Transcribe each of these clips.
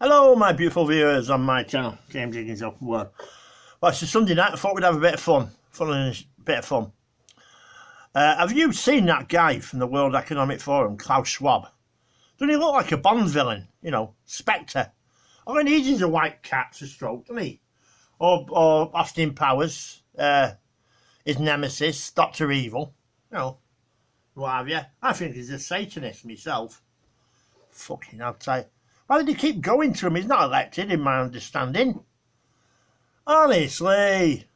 Hello, my beautiful viewers on my channel, Higgins Open World. Well, it's a Sunday night. I thought we'd have a bit of fun. Have you seen that guy from the World Economic Forum, Klaus Schwab? Doesn't he look like a Bond villain? You know, Spectre. All he needs is a white cat to stroke, doesn't he? Or Austin Powers, his nemesis, Dr. Evil. You know, what have you? I think he's a Satanist myself. Fucking, I'll tell you. Why did he keep going to him? He's not elected, in my understanding. Honestly.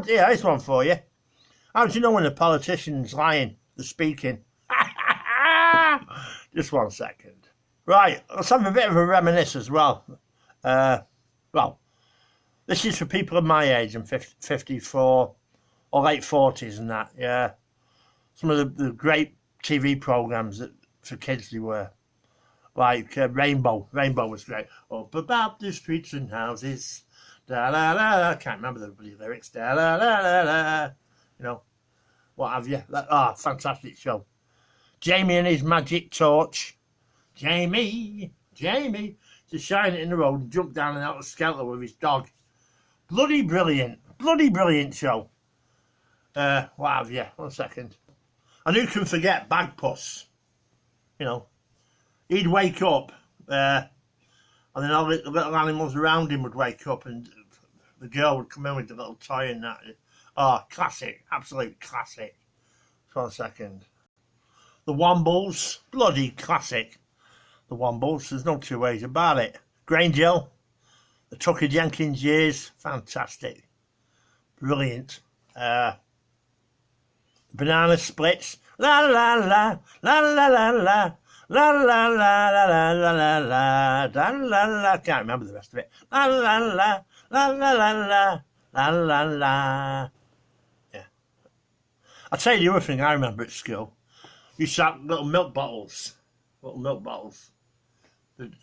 Here's one for you. How do you know when a politician's lying? They're speaking. Just 1 second. Right, let's have a bit of a reminisce as well. Well, this is for people of my age, I'm 54 or late 40s and that, yeah. Some of the great TV programmes that for kids they were. Like Rainbow. Rainbow was great. Up about the streets and houses. Da la la. I can't remember the bloody lyrics. Da la la la la. You know, what have you? Fantastic show. Jamie and his magic torch. Jamie. To shine it in the road and jump down and out of the skelter with his dog. Bloody brilliant. Bloody brilliant show. What have you? 1 second. And who can forget Bagpuss? You know. He'd wake up, and then all the little animals around him would wake up, and the girl would come in with the little toy and that. Oh, classic, absolute classic. 1 second. The Wombles, bloody classic. The Wombles, there's no two ways about it. Grange Hill, the Tucker Jenkins years, fantastic, brilliant. Banana Splits, la la la, la la la la. La la la la la la la la la la la. Can't remember the rest of it. La la la la la la la la la la. Yeah. I'll tell you the other thing I remember at school. You used to have little milk bottles.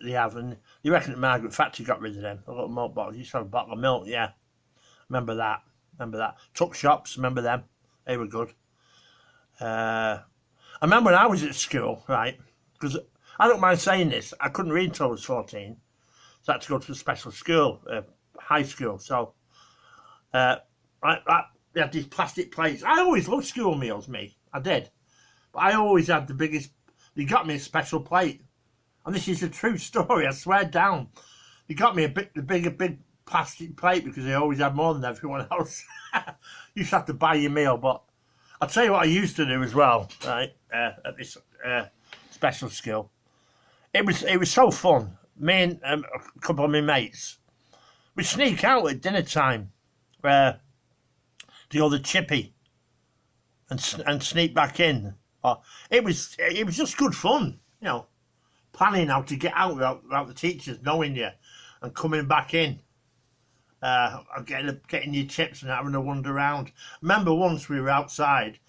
They have, and you reckon that Margaret Thatcher got rid of them? The little milk bottles. You used to have a bottle of milk. Yeah. Remember that. Tuck shops. Remember them? They were good. I remember when I was at school, right? Because I don't mind saying this, I couldn't read until I was 14, so I had to go to a special school, high school. So they had these plastic plates. I always loved school meals, I did. But I always had the biggest. They got me a special plate, and this is a true story. I swear down. They got me a big plastic plate because they always had more than everyone else. You used to have to buy your meal, but I'll tell you what I used to do as well, right? At this special school, it was so fun. Me and a couple of my mates, we'd sneak out at dinner time, to go the chippy, and sneak back in. It was just good fun, you know, planning how to get out without the teachers knowing you, and coming back in, getting your chips and having a wander around. Remember once we were outside,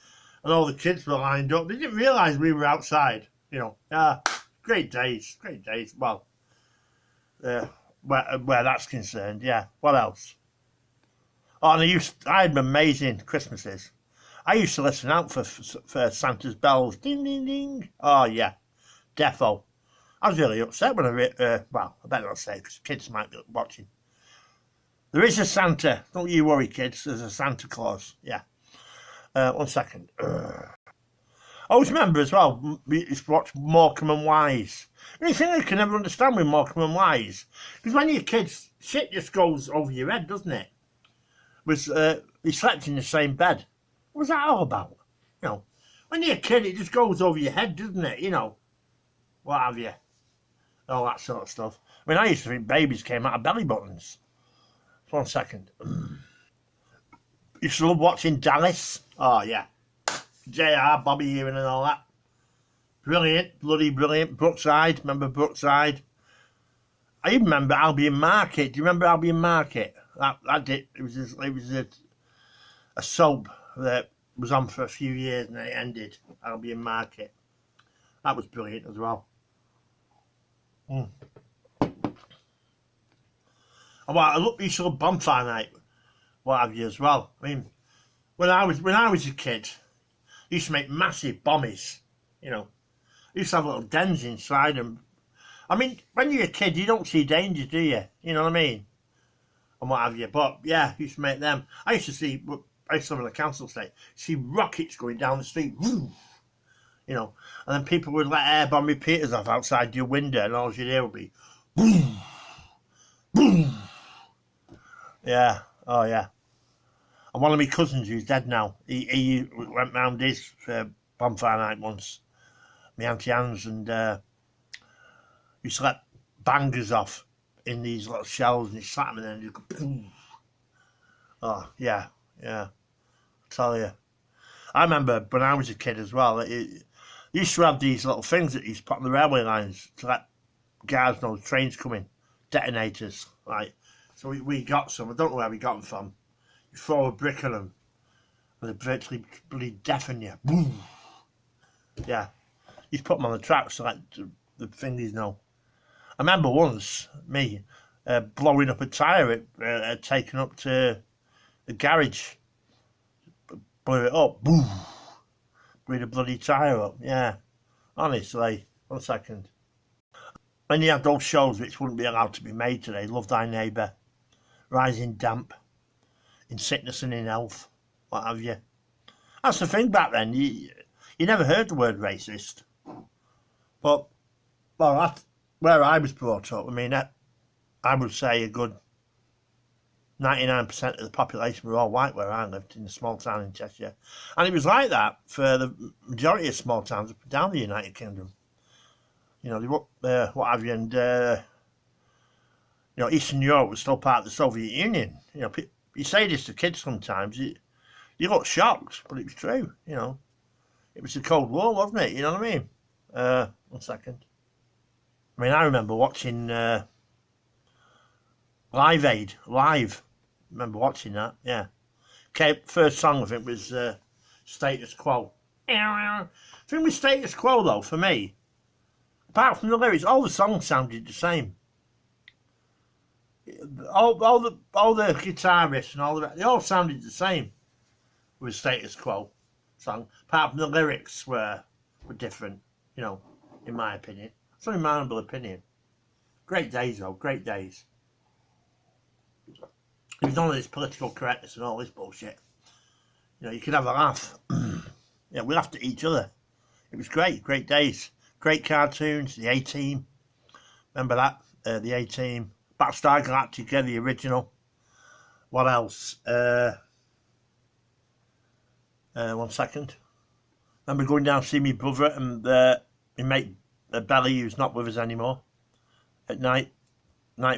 and all the kids were lined up. They didn't realise we were outside. You know, great days. Well, where that's concerned, yeah. What else? Oh, and I had amazing Christmases. I used to listen out for Santa's bells. Ding, ding, ding. Oh, yeah. Defo. I was really upset when well, I better not say because kids might be watching. There is a Santa. Don't you worry, kids. There's a Santa Claus. Yeah. 1 second. I always remember as well, we used to watch Morecambe and Wise. The only thing I can never understand with Morecambe and Wise, because when you're kids, shit just goes over your head, doesn't it? We slept in the same bed. What was that all about? You know, when you're a kid, it just goes over your head, doesn't it? You know, what have you? All that sort of stuff. I mean, I used to think babies came out of belly buttons. 1 second. Used to love watching Dallas. Oh, yeah. JR, Bobby Ewing and all that. Brilliant, bloody brilliant. Brookside, remember Brookside? I even remember Albion Market. Do you remember Albion Market? It was a soap that was on for a few years and then it ended. Albion Market. That was brilliant as well. And well, I used to love Bonfire Night. What have you as well? I mean, when I was a kid, I used to make massive bommies, you know. I used to have little dens inside them, I mean, when you're a kid, you don't see danger, do you? You know what I mean? And what have you. But, yeah, used to make them. I used to live in the council estate, see rockets going down the street. Woo! You know, and then people would let air bomb repeaters off outside your window, and all you'd hear would be boom, boom. Yeah, oh yeah. And one of my cousins, who's dead now, he went round his bonfire night once, my Auntie Anne's, and used to let bangers off in these little shells, and he sat them in there and you go boom. Oh, yeah, yeah, I tell you. I remember when I was a kid as well, it used to have these little things that used to put on the railway lines to let guards know the train's coming, detonators, right? So we got some, I don't know where we got them from. You throw a brick at them, and they virtually bloody deafen you. Boom! Yeah, you put them on the tracks to let the thingies know. I remember once, me, blowing up a tyre taken up to the garage. Blew it up, boom! Blew the bloody tyre up, yeah. Honestly, 1 second. When you had those shows which wouldn't be allowed to be made today, Love Thy Neighbour, Rising Damp, In Sickness and in Health, what have you. That's the thing back then, you never heard the word racist. But, well, that's where I was brought up. I mean, I would say a good 99% of the population were all white where I lived, in a small town in Cheshire. And it was like that for the majority of small towns up and down the United Kingdom. You know, what have you, and, you know, Eastern Europe was still part of the Soviet Union. You know, you say this to kids sometimes, you look shocked, but it was true, you know. It was the Cold War, wasn't it? You know what I mean? 1 second. I mean, I remember watching Live Aid, live. Remember watching that, yeah. Okay, first song of it was Status Quo. The thing with Status Quo, though, for me, apart from the lyrics, all the songs sounded the same. All the guitarists and all that, they all sounded the same with Status Quo song, apart from the lyrics were different, you know, in my opinion. It's only my humble opinion. Great days, though, great days. There was none of this political correctness and all this bullshit. You know, you could have a laugh. Yeah, we laughed at each other. It was great, great days. Great cartoons, the A-Team. Remember that? The A-Team. Battlestar Galactica, the original. What else? 1 second. Remember going down to see my brother and my mate Belly, who's not with us anymore, at night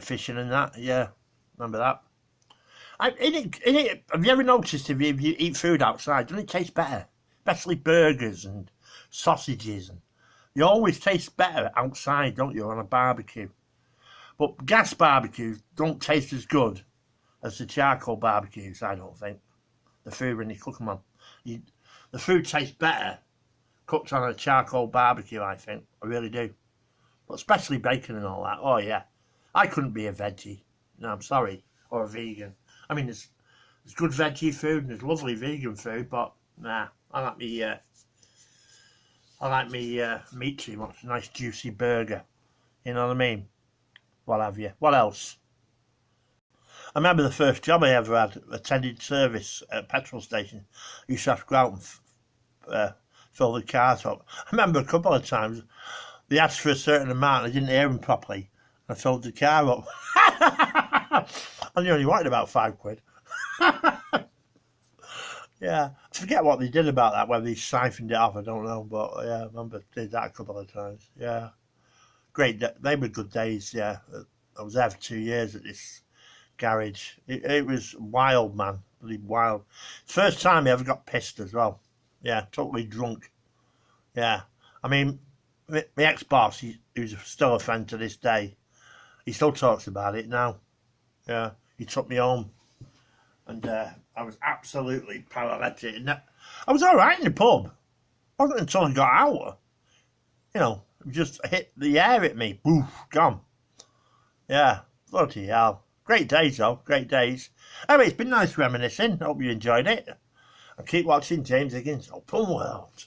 fishing and that. Yeah, remember that. Have you ever noticed if you eat food outside, doesn't it taste better? Especially burgers and sausages. And they always taste better outside, don't you, on a barbecue? But gas barbecues don't taste as good as the charcoal barbecues, I don't think. The food when you cook them on. The food tastes better cooked on a charcoal barbecue, I think. I really do. But especially bacon and all that. Oh, yeah. I couldn't be a veggie. No, I'm sorry. Or a vegan. I mean, there's good veggie food and there's lovely vegan food, but nah, I like me meat too much. A nice juicy burger. You know what I mean? What have you? What else? I remember the first job I ever had, attended service at a petrol station. I used to have to go out and fill the cars up. I remember a couple of times they asked for a certain amount and I didn't hear them properly. I filled the car up. And they only wanted about £5. Yeah, I forget what they did about that, whether they siphoned it off, I don't know. But yeah, I remember they did that a couple of times. Yeah, great. They were good days, yeah. I was there for 2 years at this garage. It was wild, man. Really wild. First time I ever got pissed as well. Yeah, totally drunk. Yeah. I mean, my ex-boss, who's still a friend to this day, he still talks about it now. Yeah, he took me home. And I was absolutely paralytic. And I was all right in the pub. It wasn't until I got out. You know, it just hit the air at me. Boof, gone. Yeah, bloody hell. Great days, though. Great days. Anyway, it's been nice reminiscing. Hope you enjoyed it. And keep watching James Higgins Open World.